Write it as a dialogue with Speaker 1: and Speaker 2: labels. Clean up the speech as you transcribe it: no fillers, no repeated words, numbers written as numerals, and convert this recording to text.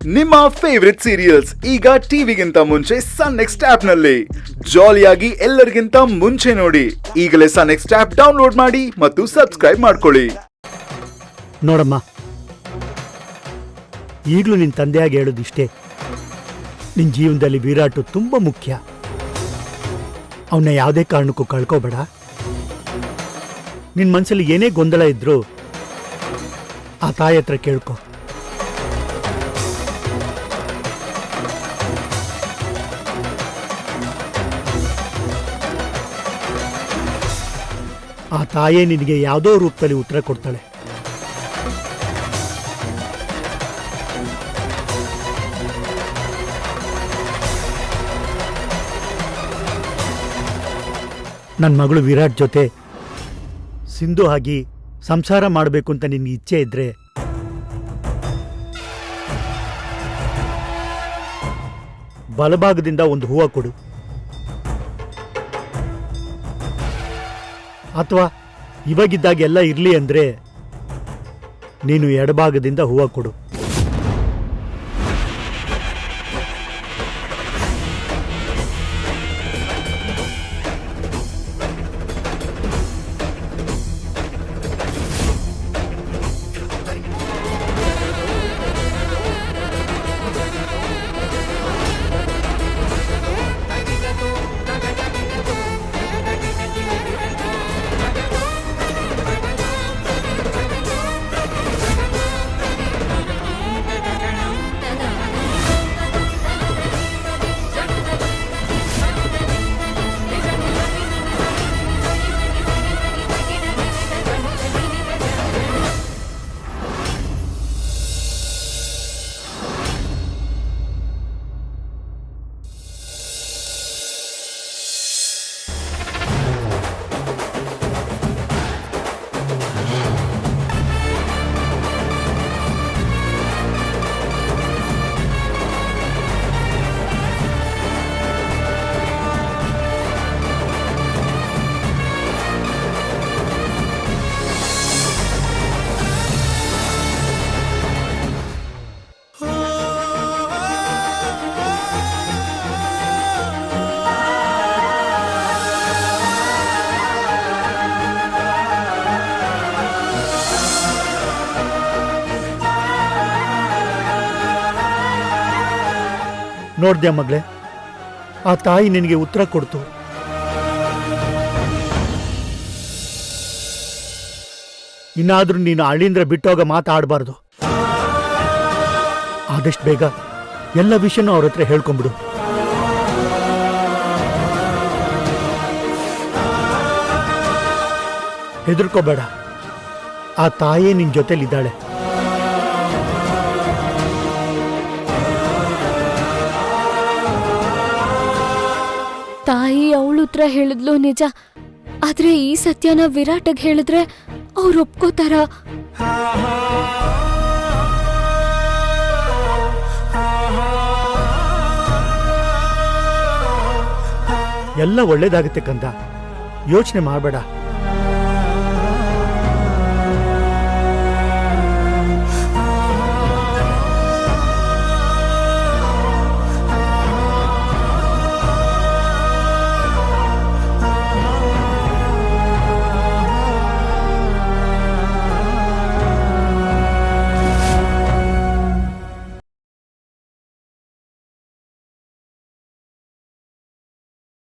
Speaker 1: ನಿಮ್ಮ favourite serials ಈಗ ಟಿವಿಗಿಂತ ಮುಂಚೆ ಸನ್ ನೆಕ್ಸ್ಟ್ ಆಪ್ ನಲ್ಲಿ ಜಾಲಿಯಾಗಿ ಎಲ್ಲರಿಗಿಂತ ಮುಂಚೆ ನೋಡಿ. ಈಗಲೇ ಸನ್ ನೆಕ್ಸ್ಟ್ ಆಪ್ ಡೌನ್ಲೋಡ್ ಮಾಡಿ ಮತ್ತು ಸಬ್ಸ್ಕ್ರೈಬ್ ಮಾಡ್ಕೊಳ್ಳಿ.
Speaker 2: ನೋಡಮ್ಮ, ಈಗಲೂ ನಿನ್ನ ತಂದೆಯಾಗಿ ಹೇಳೋದಿಷ್ಟೇ, ನಿನ್ನ ಜೀವನದಲ್ಲಿ ವಿರಾಟ್ ತುಂಬ ಮುಖ್ಯ. ಅವನ್ನ ಯಾವುದೇ ಕಾರಣಕ್ಕೂ ಕಳ್ಕೋಬೇಡ. ನಿನ್ನ ಮನಸ್ಸಲ್ಲಿ ಏನೇ ಗೊಂದಲ ಇದ್ರೂ ಆ ತಾಯಿ ಹತ್ರ ಕೇಳ್ಕೊ. ಆ ತಾಯೇ ನಿನಗೆ ಯಾವುದೋ ರೂಪದಲ್ಲಿ ಉತ್ತರ ಕೊಡ್ತಾಳೆ. ನನ್ನ ಮಗಳು ವಿರಾಟ್ ಜೊತೆ ಸಿಂಧು ಆಗಿ ಸಂಸಾರ ಮಾಡಬೇಕು ಅಂತ ನಿನ್ಗೆ ಇಚ್ಛೆ ಇದ್ರೆ ಬಲಭಾಗದಿಂದ ಒಂದು ಹೂವು ಕೊಡು, ಅಥವಾ ಇವಾಗಿದ್ದಾಗ ಎಲ್ಲ ಇರಲಿ ಅಂದ್ರೆ ನೀನು ಎಡಭಾಗದಿಂದ ಹೂವು ಕೊಡು. ನೋಡ್ದ್ಯಾ ಮಗಳೇ, ಆ ತಾಯಿ ನಿನಗೆ ಉತ್ತರ ಕೊಡ್ತು. ಇನ್ನಾದ್ರೂ ನೀನು ಅಳಿಂದ್ರ ಬಿಟ್ಟೋಗ ಮಾತಾಡಬಾರ್ದು. ಆದಷ್ಟು ಬೇಗ ಎಲ್ಲ ವಿಷಯನೂ ಅವ್ರ ಹತ್ರ ಹೇಳ್ಕೊಂಬಿಡು. ಹೆದರ್ಕೋಬೇಡ, ಆ ತಾಯೇ ನಿನ್ ಜೊತೆಲಿದ್ದಾಳೆ.
Speaker 3: ತಾಯಿ ಅವಳು ಉತ್ತರ ಹೇಳಿದ್ಲು ನಿಜ, ಆದ್ರೆ ಈ ಸತ್ಯನ ವಿರಾಟಗ್ ಹೇಳಿದ್ರೆ ಅವ್ರು ಒಪ್ಕೋತಾರ?
Speaker 2: ಎಲ್ಲ ಒಳ್ಳೇದಾಗುತ್ತೆ ಕಂದ, ಯೋಚನೆ ಮಾಡಬೇಡ.